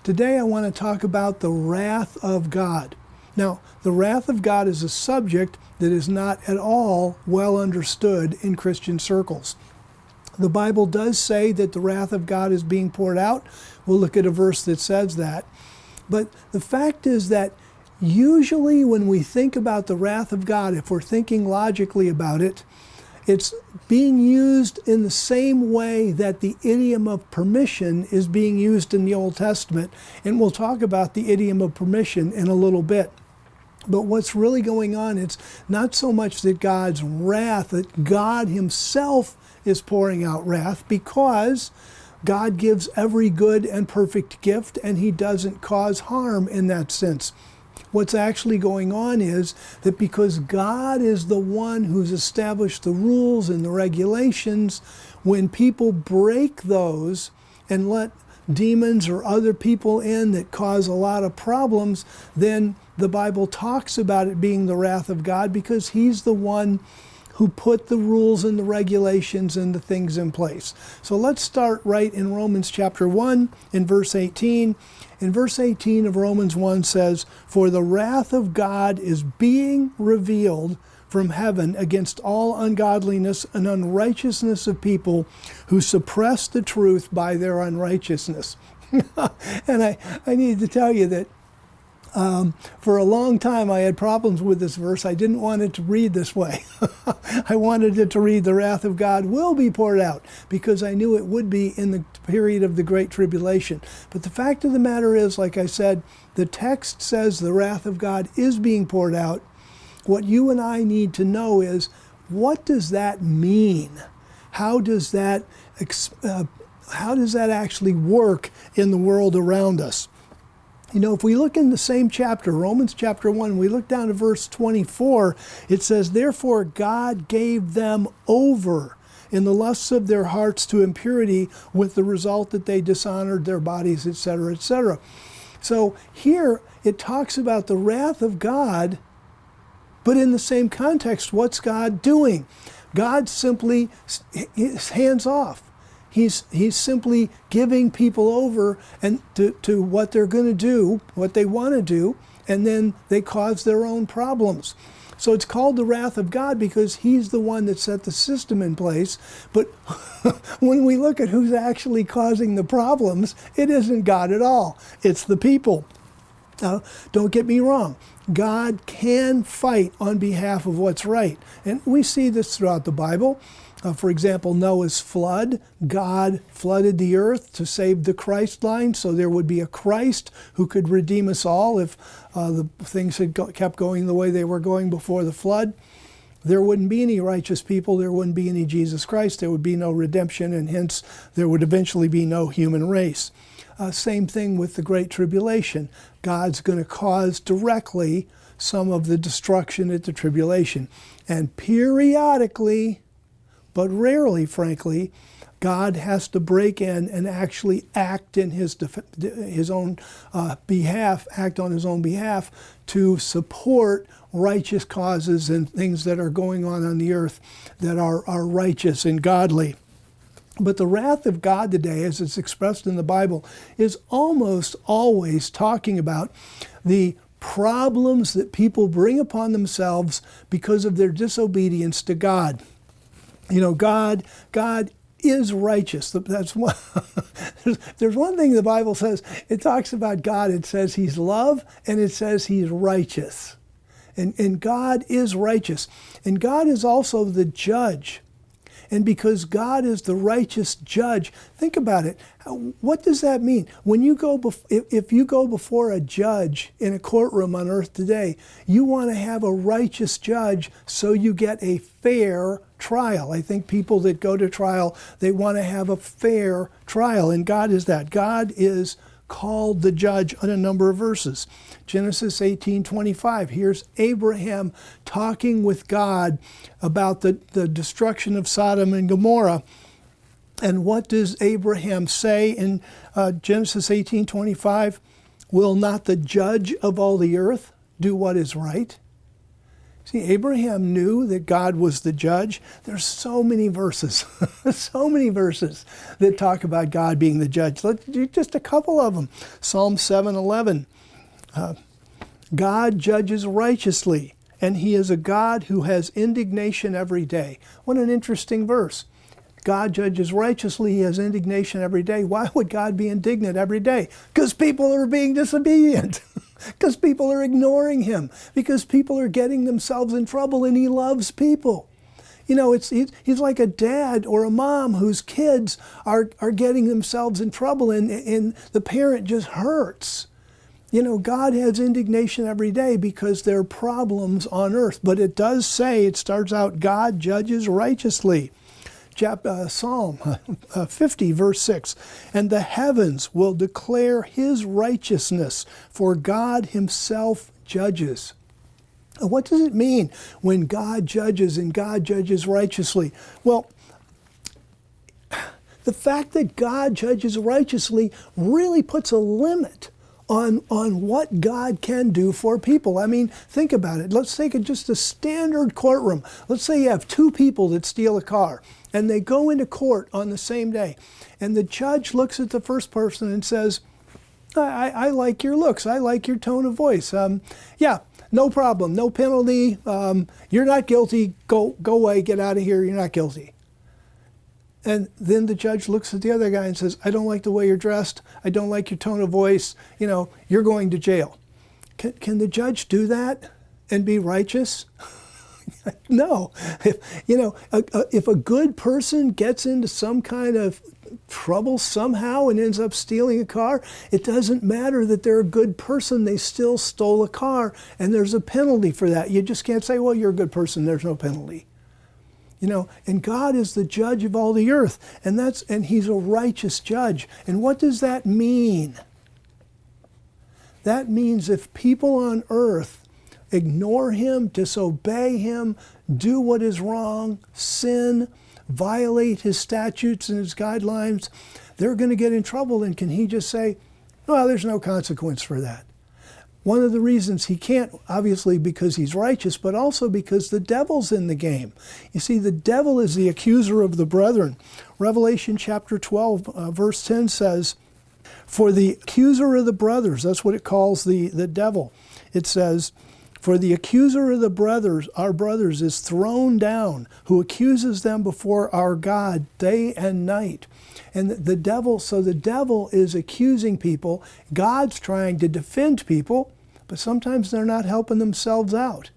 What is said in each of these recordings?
Today I want to talk about the wrath of God. Now, the wrath of God is a subject that is not at all well understood in Christian circles. The Bible does say that the wrath of God is being poured out. We'll look at a verse that says that. But the fact is that usually when we think about the wrath of God, if we're thinking logically about it, it's being used in the same way that the idiom of permission is being used in the Old Testament. And we'll talk about the idiom of permission in a little bit. But what's really going on, it's not so much that God's wrath, that God himself is pouring out wrath, because God gives every good and perfect gift and he doesn't cause harm in that sense. What's actually going on is that because God is the one who's established the rules and the regulations, when people break those and let demons or other people in that cause a lot of problems, then the Bible talks about it being the wrath of God, because he's the one who put the rules and the regulations and the things in place. So let's start right in Romans chapter 1 in verse 18. In verse 18 of Romans 1 says, "For the wrath of God is being revealed from heaven against all ungodliness and unrighteousness of people who suppress the truth by their unrighteousness." And I need to tell you that for a long time I had problems with this verse. I didn't want it to read this way. I wanted it to read, "The wrath of God will be poured out," because I knew it would be in the period of the Great Tribulation. But the fact of the matter is, like I said, the text says the wrath of God is being poured out. What you and I need to know is, what does that mean? How does that actually work in the world around us? You know, if we look in the same chapter, Romans chapter 1, we look down to verse 24, it says, "Therefore God gave them over in the lusts of their hearts to impurity, with the result that they dishonored their bodies," etc., etc. So here it talks about the wrath of God, but in the same context, what's God doing? God simply is hands off. He's simply giving people over and to what they're going to do, what they want to do, and then they cause their own problems. So it's called the wrath of God because he's the one that set the system in place. But when we look at who's actually causing the problems, it isn't God at all. It's the people. Now, don't get me wrong. God can fight on behalf of what's right. And we see this throughout the Bible. For example, Noah's flood. God flooded the earth to save the Christ line, so there would be a Christ who could redeem us all if the things had kept going the way they were going before the flood. There wouldn't be any righteous people, there wouldn't be any Jesus Christ, there would be no redemption, and hence there would eventually be no human race. Same thing with the Great Tribulation. God's going to cause directly some of the destruction at the tribulation. And periodically, but rarely, frankly, God has to break in and actually act in his own behalf, act on his own behalf to support righteous causes and things that are going on the earth that are righteous and godly. But the wrath of God today, as it's expressed in the Bible, is almost always talking about the problems that people bring upon themselves because of their disobedience to God. You know, God is righteous. That's one. There's one thing the Bible says. It talks about God. It says he's love, and it says he's righteous. And God is righteous. And God is also the judge. And because God is the righteous judge, think about it. What does that mean? When you go, if you go before a judge in a courtroom on earth today, you want to have a righteous judge so you get a fair trial. I think people that go to trial, they want to have a fair trial. And God is that. God is called the judge on a number of verses. Genesis 18:25. Here's Abraham talking with God about the destruction of Sodom and Gomorrah. And what does Abraham say in Genesis 18:25? Will not the judge of all the earth do what is right? See, Abraham knew that God was the judge. There's so many verses, so many verses that talk about God being the judge. Let's do just a couple of them. Psalm 7:11. God judges righteously, and he is a God who has indignation every day. What an interesting verse. God judges righteously, he has indignation every day. Why would God be indignant every day? Because people are being disobedient. Because people are ignoring him. Because people are getting themselves in trouble, and he loves people. You know, he's like a dad or a mom whose kids are getting themselves in trouble, and the parent just hurts. You know, God has indignation every day because there are problems on earth. But it does say, it starts out, God judges righteously. Psalm 50, verse 6. And the heavens will declare his righteousness, for God himself judges. What does it mean when God judges and God judges righteously? Well, the fact that God judges righteously really puts a limit on what God can do for people. I mean, think about it. Let's take just a standard courtroom. Let's say you have two people that steal a car, and they go into court on the same day. And the judge looks at the first person and says, I like your looks. I like your tone of voice. Yeah, no problem, no penalty. You're not guilty. Go away, get out of here. You're not guilty. And then the judge looks at the other guy and says, I don't like the way you're dressed. I don't like your tone of voice. You know, you're going to jail. Can the judge do that and be righteous? No. If a good person gets into some kind of trouble somehow and ends up stealing a car, it doesn't matter that they're a good person. They still stole a car, and there's a penalty for that. You just can't say, well, you're a good person. There's no penalty. You know, and God is the judge of all the earth, and he's a righteous judge. And what does that mean? That means if people on earth ignore him, disobey him, do what is wrong, sin, violate his statutes and his guidelines, they're going to get in trouble. And can he just say, well, there's no consequence for that? One of the reasons he can't, obviously because he's righteous, but also because the devil's in the game. You see, the devil is the accuser of the brethren. Revelation chapter 12, verse 10 says, for the accuser of the brothers, that's what it calls the devil. It says, for the accuser of the brothers, our brothers, is thrown down, who accuses them before our God day and night. And the devil is accusing people. God's trying to defend people, but sometimes they're not helping themselves out.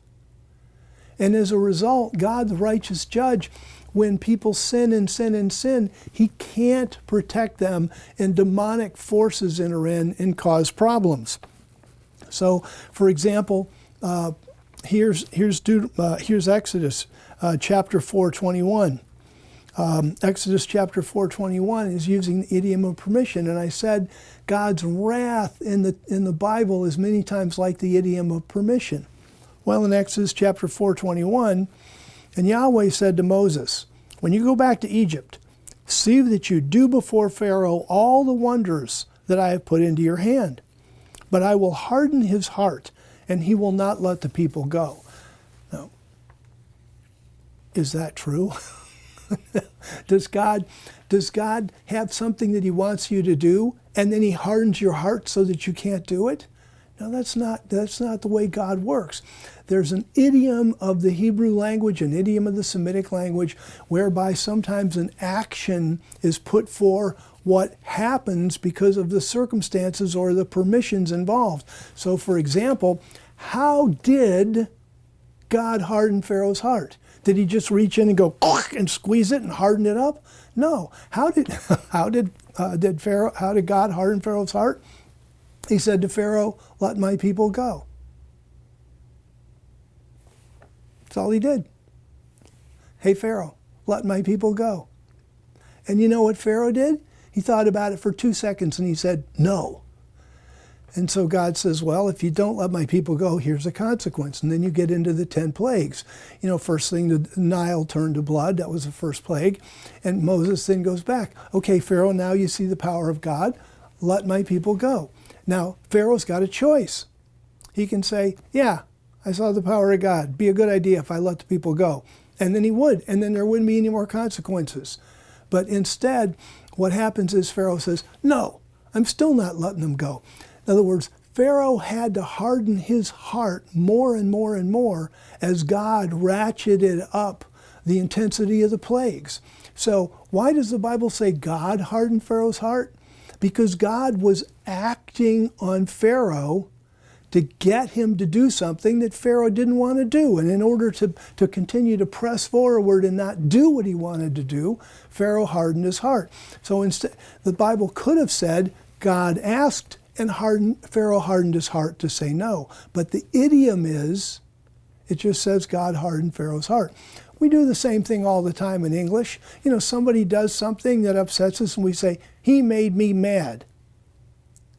And as a result, God, the righteous judge, when people sin and sin and sin, he can't protect them, and demonic forces enter in and cause problems. So, for example, here's Exodus chapter 4:21. Exodus chapter 4:21 is using the idiom of permission, and I said God's wrath in the Bible is many times like the idiom of permission. Well, in Exodus chapter 4:21, and Yahweh said to Moses, when you go back to Egypt, see that you do before Pharaoh all the wonders that I have put into your hand, but I will harden his heart, and he will not let the people go. Now, is that true? Does God have something that he wants you to do, and then he hardens your heart so that you can't do it? No, that's not the way God works. There's an idiom of the Hebrew language, an idiom of the Semitic language, whereby sometimes an action is put for what happens because of the circumstances or the permissions involved. So, for example, how did God harden Pharaoh's heart? Did he just reach in and go and squeeze it and harden it up? No. How did God harden Pharaoh's heart? He said to Pharaoh, "Let my people go." That's all he did. Hey, Pharaoh, let my people go. And you know what Pharaoh did? He thought about it for 2 seconds and he said, no. And so God says, well, if you don't let my people go, here's a consequence. And then you get into the 10 plagues. You know, first thing, the Nile turned to blood. That was the first plague. And Moses then goes back. Okay, Pharaoh, now you see the power of God. Let my people go. Now, Pharaoh's got a choice. He can say, yeah, I saw the power of God. It'd be a good idea if I let the people go. And then he would, and then there wouldn't be any more consequences. But instead, what happens is Pharaoh says, no, I'm still not letting them go. In other words, Pharaoh had to harden his heart more and more and more as God ratcheted up the intensity of the plagues. So why does the Bible say God hardened Pharaoh's heart? Because God was acting on Pharaoh to get him to do something that Pharaoh didn't want to do. And in order to continue to press forward and not do what he wanted to do, Pharaoh hardened his heart. So instead, the Bible could have said God asked and Pharaoh hardened his heart to say no. But the idiom is, it just says God hardened Pharaoh's heart. We do the same thing all the time in English. You know, somebody does something that upsets us and we say, he made me mad.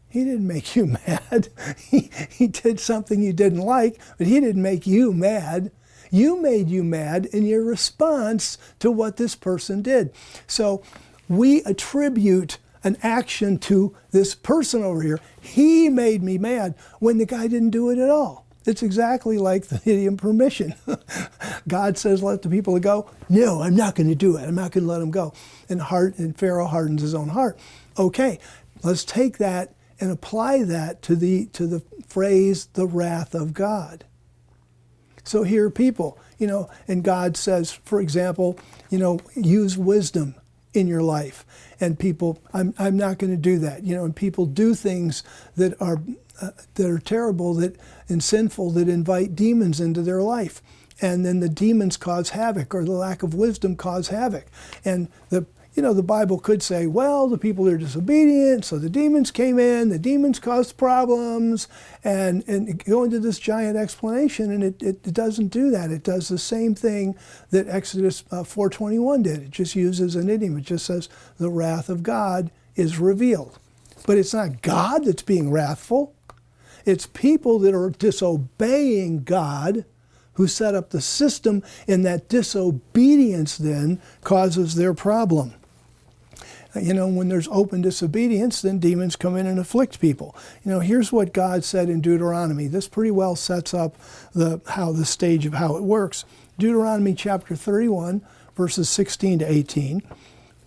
He didn't make you mad. He did something you didn't like, but he didn't make you mad. You made you mad in your response to what this person did. So we attribute an action to this person over here. He made me mad when the guy didn't do it at all. It's exactly like the idiom permission. God says, let the people go. No, I'm not going to do it. I'm not going to let them go. And Pharaoh hardens his own heart. Okay, let's take that and apply that to the phrase, the wrath of God. So here are people, you know, and God says, for example, you know, use wisdom in your life. And people, I'm not going to do that. You know, and people do things that are terrible and sinful that invite demons into their life. And then the demons cause havoc, or the lack of wisdom cause havoc. And the Bible could say, well, the people are disobedient, so the demons came in, the demons caused problems, and go into this giant explanation, and it doesn't do that. It does the same thing that Exodus 4:21 did. It just uses an idiom. It just says, the wrath of God is revealed. But it's not God that's being wrathful. It's people that are disobeying God who set up the system, and that disobedience then causes their problem. You know, when there's open disobedience, then demons come in and afflict people. You know, here's what God said in Deuteronomy. This pretty well sets up the stage of how it works. Deuteronomy chapter 31, verses 16 to 18.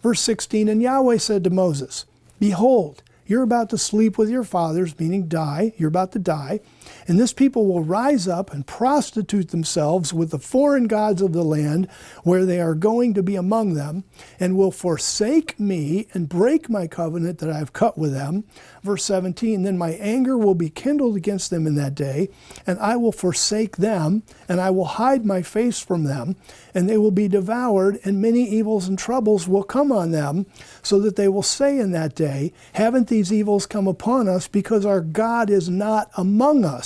Verse 16, and Yahweh said to Moses, behold, you're about to sleep with your fathers, meaning die. You're about to die. And this people will rise up and prostitute themselves with the foreign gods of the land where they are going to be among them, and will forsake me and break my covenant that I have cut with them. Verse 17, then my anger will be kindled against them in that day, and I will forsake them, and I will hide my face from them, and they will be devoured, and many evils and troubles will come on them, so that they will say in that day, haven't these evils come upon us because our God is not among us?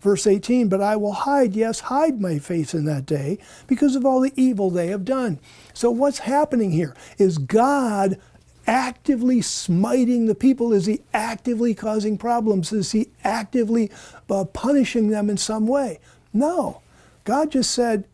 Verse 18, but I will hide my face in that day because of all the evil they have done. So what's happening here? Is God actively smiting the people? Is he actively causing problems? Is he actively punishing them in some way? No. God just said,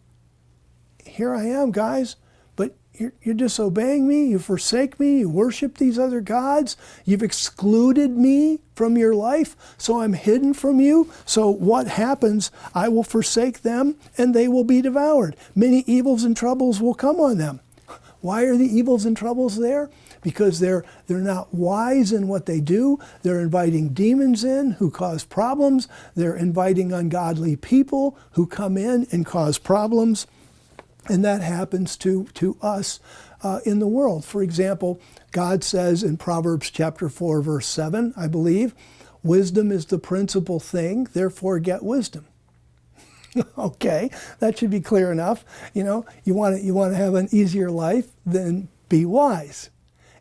here I am, guys, but you're disobeying me, you forsake me, you worship these other gods, you've excluded me from your life, so I'm hidden from you. So what happens? I will forsake them, and they will be devoured. Many evils and troubles will come on them. Why are the evils and troubles there? Because they're not wise in what they do. They're inviting demons in who cause problems. They're inviting ungodly people who come in and cause problems. And that happens to us in the world. For example, God says in Proverbs chapter 4, verse 7, I believe, wisdom is the principal thing, therefore get wisdom. Okay, that should be clear enough. You know, you want to have an easier life, then be wise.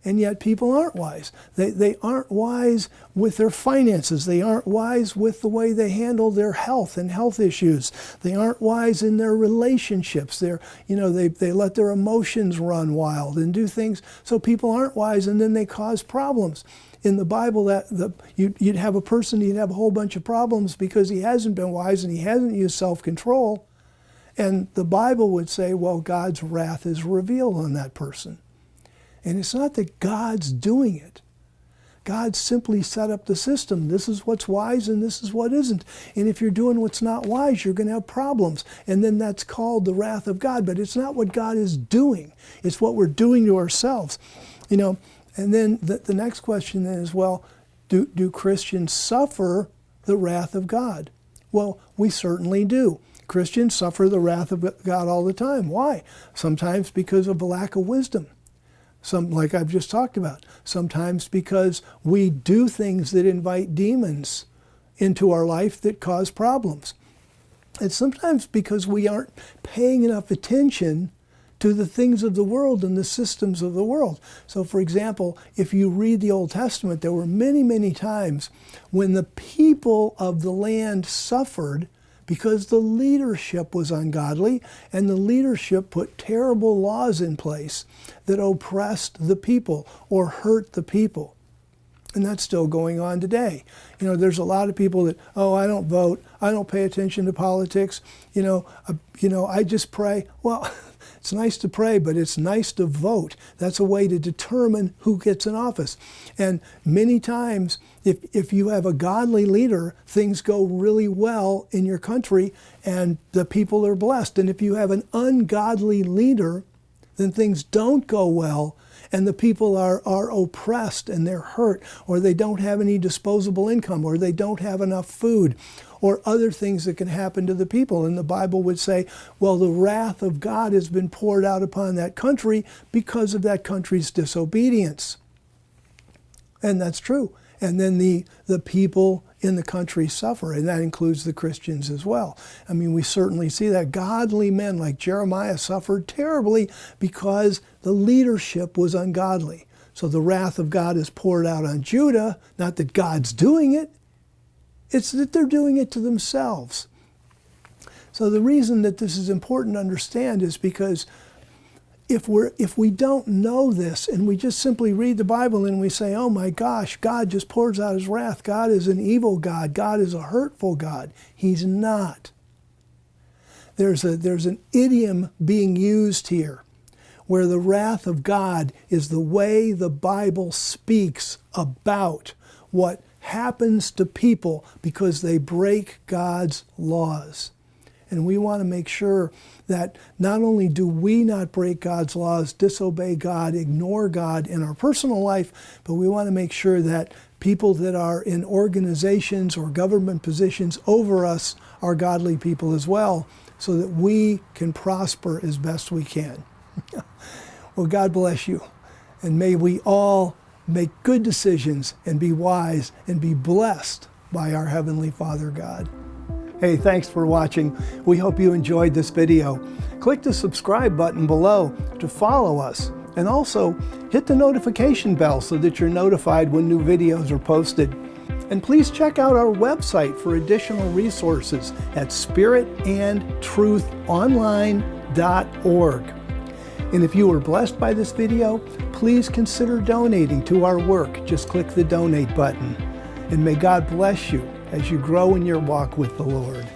And yet people aren't wise. They aren't wise with their finances. They aren't wise with the way they handle their health and health issues. They aren't wise in their relationships. They let their emotions run wild and do things. So people aren't wise, and then they cause problems. In the Bible, you'd have a person, he'd have a whole bunch of problems because he hasn't been wise and he hasn't used self-control. And the Bible would say, well, God's wrath is revealed on that person. And it's not that God's doing it. God simply set up the system. This is what's wise and this is what isn't. And if you're doing what's not wise, you're going to have problems. And then that's called the wrath of God. But it's not what God is doing. It's what we're doing to ourselves. You know, and then the next question then is, well, do Christians suffer the wrath of God? Well, we certainly do. Christians suffer the wrath of God all the time. Why? Sometimes because of a lack of wisdom. Some, like I've just talked about. Sometimes because we do things that invite demons into our life that cause problems. And sometimes because we aren't paying enough attention to the things of the world and the systems of the world. So for example, if you read the Old Testament, there were many, many times when the people of the land suffered because the leadership was ungodly, and the leadership put terrible laws in place that oppressed the people or hurt the people. And that's still going on today. You know, there's a lot of people that, oh, I don't vote, I don't pay attention to politics, I just pray. Well, it's nice to pray, but it's nice to vote. That's a way to determine who gets in office. And many times, if you have a godly leader, things go really well in your country and the people are blessed. And if you have an ungodly leader, then things don't go well and the people are oppressed and they're hurt, or they don't have any disposable income, or they don't have enough food, or other things that can happen to the people. And the Bible would say, well, the wrath of God has been poured out upon that country because of that country's disobedience. And that's true. And then the people in the country suffer, and that includes the Christians as well. I mean, we certainly see that. Godly men like Jeremiah suffered terribly because the leadership was ungodly. So the wrath of God is poured out on Judah, not that God's doing it, it's that they're doing it to themselves. So the reason that this is important to understand is because if we don't know this and we just simply read the Bible and we say, oh my gosh, God just pours out his wrath. God is an evil God. God is a hurtful God. He's not. There's an idiom being used here where the wrath of God is the way the Bible speaks about what happens to people because they break God's laws. And we want to make sure that not only do we not break God's laws, disobey God, ignore God in our personal life, but we want to make sure that people that are in organizations or government positions over us are godly people as well, so that we can prosper as best we can. Well, God bless you. And may we all make good decisions and be wise and be blessed by our Heavenly Father God. Hey, thanks for watching. We hope you enjoyed this video. Click the subscribe button below to follow us, and also hit the notification bell so that you're notified when new videos are posted. And please check out our website for additional resources at spiritandtruthonline.org. And if you were blessed by this video, please consider donating to our work. Just click the donate button. And may God bless you as you grow in your walk with the Lord.